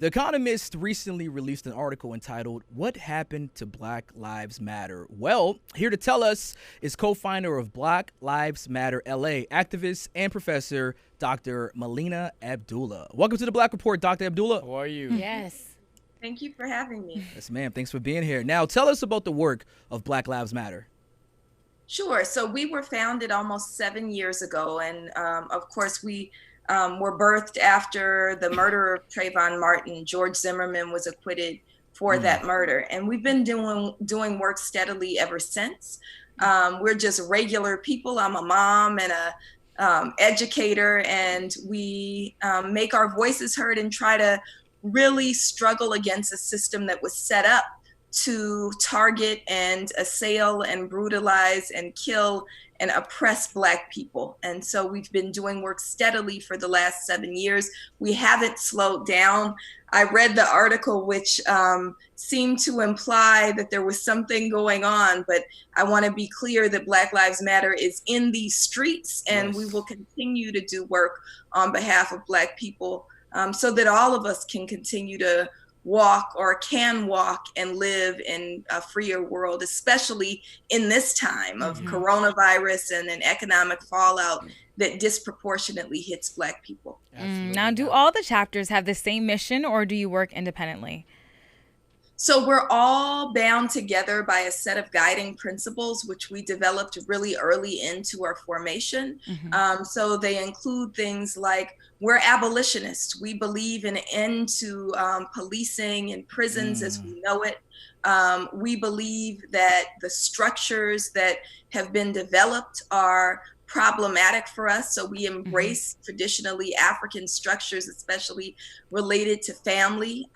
The Economist recently released an article entitled, "What Happened to Black Lives Matter?" Well, here to tell us is co-founder of Black Lives Matter LA, activist and professor, Dr. Malina Abdullah. Welcome to the Black Report, Dr. Abdullah. How are you? Yes. Thank you for having me. Yes, ma'am. Thanks for being here. Now, tell us about the work of Black Lives Matter. Sure. So we were founded almost 7 years ago. And of course, we were birthed after the murder of Trayvon Martin. George Zimmerman was acquitted for that murder. And we've been doing work steadily ever since. We're just regular people. I'm a mom and a educator, and we make our voices heard and try to really struggle against a system that was set up to target and assail and brutalize and kill and oppress Black people. And so we've been doing work steadily for the last 7 years. We haven't slowed down. I read the article, which seemed to imply that there was something going on, but I want to be clear that Black Lives Matter is in these streets, and we will continue to do work on behalf of Black people so that all of us can continue to walk and live in a freer world, especially in this time of coronavirus and an economic fallout that disproportionately hits Black people. Now, do all the chapters have the same mission, or do you work independently? So we're all bound together by a set of guiding principles, which we developed really early into our formation. So they include things like, we're abolitionists. We believe in an end to policing and prisons as we know it. We believe that the structures that have been developed are problematic for us. So we embrace traditionally African structures, especially related to family.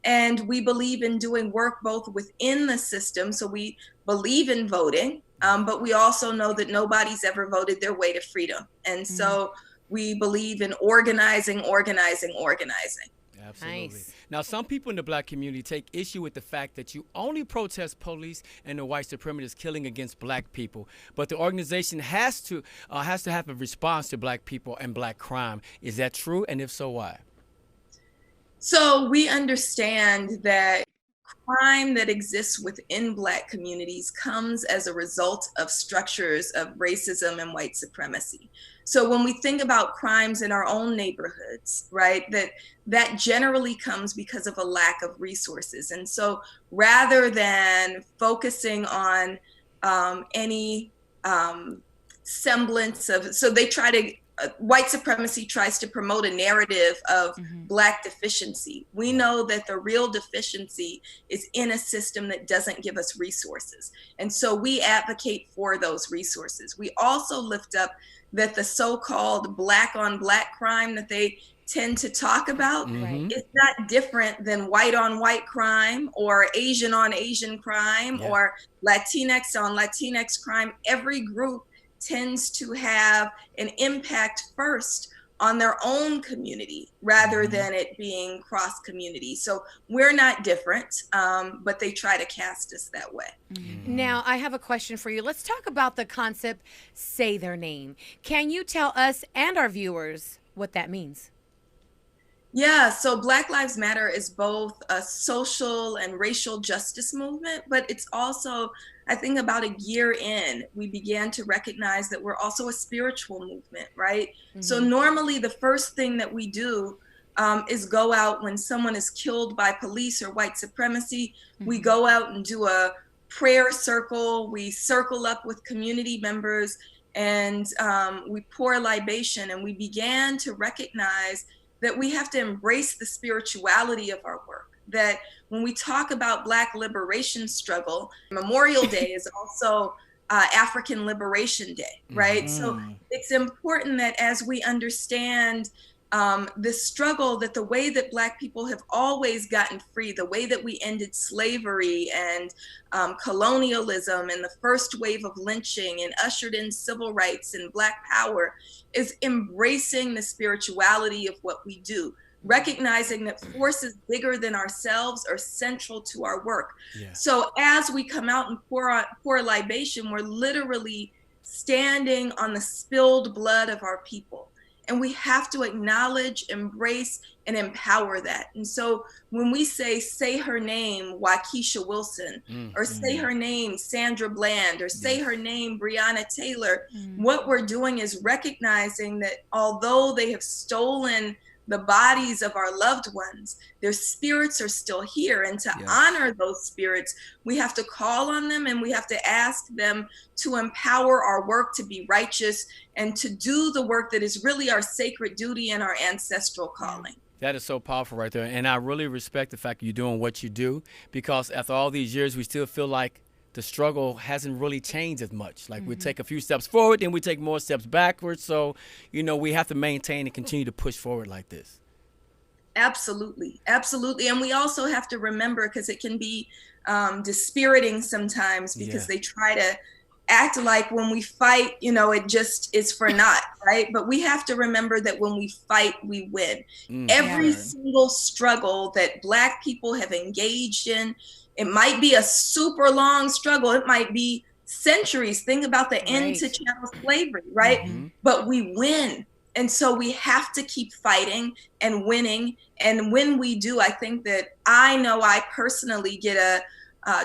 And we believe in doing work both within the system. So we believe in voting, but we also know that nobody's ever voted their way to freedom. And so we believe in organizing. Absolutely. Nice. Now, some people in the Black community take issue with the fact that you only protest police and the white supremacists killing against Black people, but the organization has to have a response to Black people and Black crime. Is that true? And if so, why? So we understand that crime that exists within Black communities comes as a result of structures of racism and white supremacy. So when we think about crimes in our own neighborhoods, right, that generally comes because of a lack of resources. And so rather than focusing on any semblance of, so they try to, white supremacy tries to promote a narrative of Black deficiency. We know that the real deficiency is in a system that doesn't give us resources. And so we advocate for those resources. We also lift up that the so-called Black on Black crime that they tend to talk about is not different than white on white crime or Asian on Asian crime or Latinx on Latinx crime. Every group tends to have an impact first on their own community rather than it being cross community. So we're not different, but they try to cast us that way. Now, I have a question for you. Let's talk about the concept, say their name. Can you tell us and our viewers what that means? Yeah, so Black Lives Matter is both a social and racial justice movement, but it's also, I think about a year in, we began to recognize that we're also a spiritual movement, right? So normally the first thing that we do is go out when someone is killed by police or white supremacy. We go out and do a prayer circle. We circle up with community members and we pour libation, and we began to recognize that we have to embrace the spirituality of our work. That when we talk about Black liberation struggle, Memorial Day is also African Liberation Day, right? So it's important that as we understand this struggle, that the way that Black people have always gotten free, the way that we ended slavery and colonialism and the first wave of lynching and ushered in civil rights and Black power, is embracing the spirituality of what we do, recognizing that forces bigger than ourselves are central to our work. So as we come out and pour libation, we're literally standing on the spilled blood of our people And we have to acknowledge, embrace, and empower that. And so when we say her name, Waukesha Wilson, or say her name, Sandra Bland, or say her name, Breonna Taylor, what we're doing is recognizing that although they have stolen the bodies of our loved ones, their spirits are still here. And to honor those spirits, we have to call on them, and we have to ask them to empower our work to be righteous and to do the work that is really our sacred duty and our ancestral calling. That is so powerful right there. And I really respect the fact that you're doing what you do, because after all these years, we still feel like the struggle hasn't really changed as much. Like we take a few steps forward, then we take more steps backwards. So, you know, we have to maintain and continue to push forward like this. Absolutely. Absolutely. And we also have to remember, because it can be dispiriting sometimes, because they try to act like when we fight, you know, it just is for naught, right? But we have to remember that when we fight, we win. Every single struggle that Black people have engaged in, it might be a super long struggle. It might be centuries. Think about the end to chattel slavery, right? But we win. And so we have to keep fighting and winning. And when we do, I think that I personally get a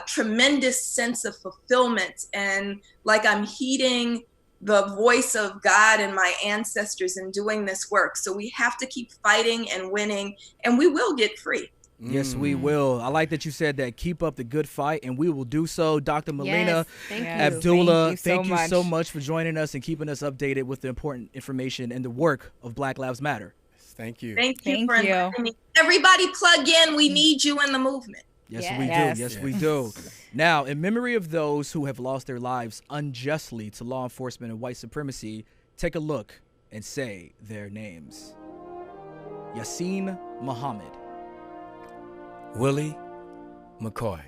tremendous sense of fulfillment, and like I'm heeding the voice of God and my ancestors in doing this work. So we have to keep fighting and winning, and we will get free. Yes, we will. I like that you said that. Keep up the good fight, and we will do so. Dr. Malina Abdullah, thank you so much for joining us and keeping us updated with the important information and the work of Black Lives Matter. Thank you. Thank you for inviting me. Everybody plug in. We need you in the movement. Yes, we do. Yes, we do. Now, in memory of those who have lost their lives unjustly to law enforcement and white supremacy, take a look and say their names. Yasin Muhammad. Willie McCoy.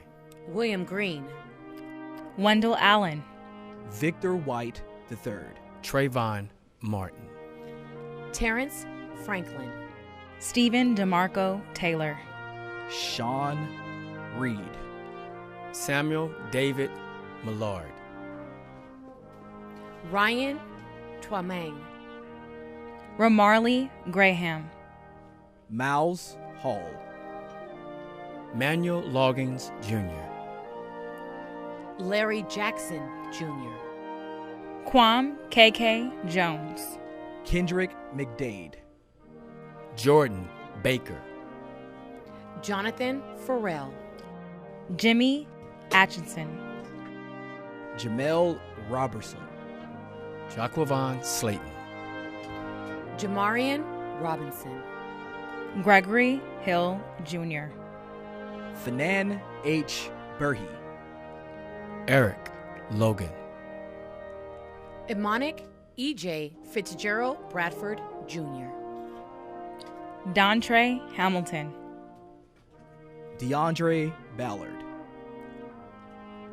William Green. Wendell Allen. Victor White III. Trayvon Martin. Terrence Franklin. Stephen DeMarco Taylor. Sean Reed. Samuel David Millard. Ryan Twamang. Ramarley Graham. Miles Hall. Manuel Loggins Jr. Larry Jackson Jr. Quam KK Jones. Kendrick McDade. Jordan Baker. Jonathan Farrell. Jimmy Atchison. Jamel Robertson. Jaquavon Slayton. Jamarian Robinson. Gregory Hill Jr. Fanan H. Burhi. Eric Logan. Imanic E.J. Fitzgerald Bradford Jr. Dontre Hamilton. DeAndre Ballard.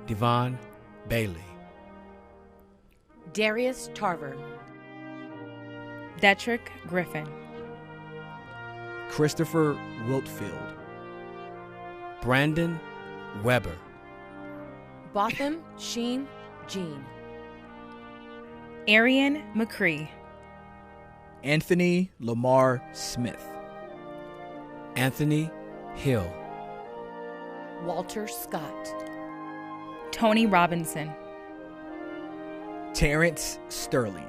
Devon Bailey. Darius Tarver. Detrick Griffin. Christopher Wiltfield. Brandon Weber. Botham Sheen Jean. Arian McCree. Anthony Lamar Smith. Anthony Hill. Walter Scott. Tony Robinson. Terrence Sterling.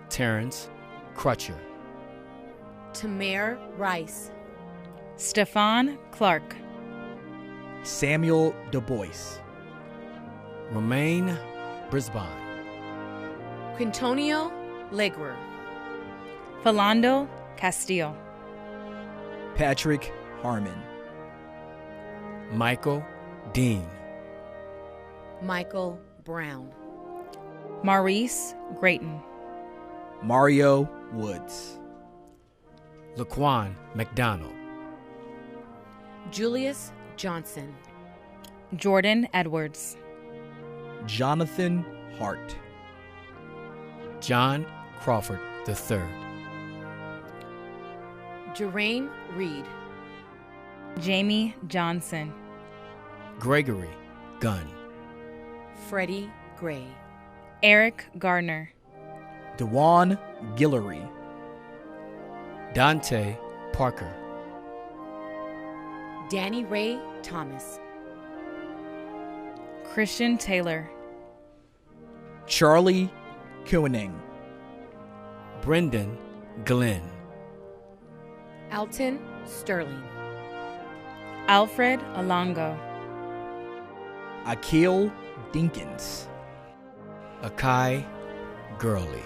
Terrence Crutcher. Tamir Rice. Stefan Clark. Samuel Du Bois. Romaine Brisbane. Quintonio Legrer. Philando Castillo. Patrick Harmon. Michael Dean. Michael Brown. Maurice Grayton. Mario Woods. Laquan McDonald. Julius Johnson. Jordan Edwards. Jonathan Hart. John Crawford III. Jeraine Reed. Jamie Johnson. Gregory Gunn. Freddie Gray. Eric Gardner. Dewan Guillory, Dante Parker, Danny Ray Thomas, Christian Taylor, Charlie Koenig, Brendan Glenn, Alton Sterling, Alfred Alongo, Akil Dinkins, Akai Gurley.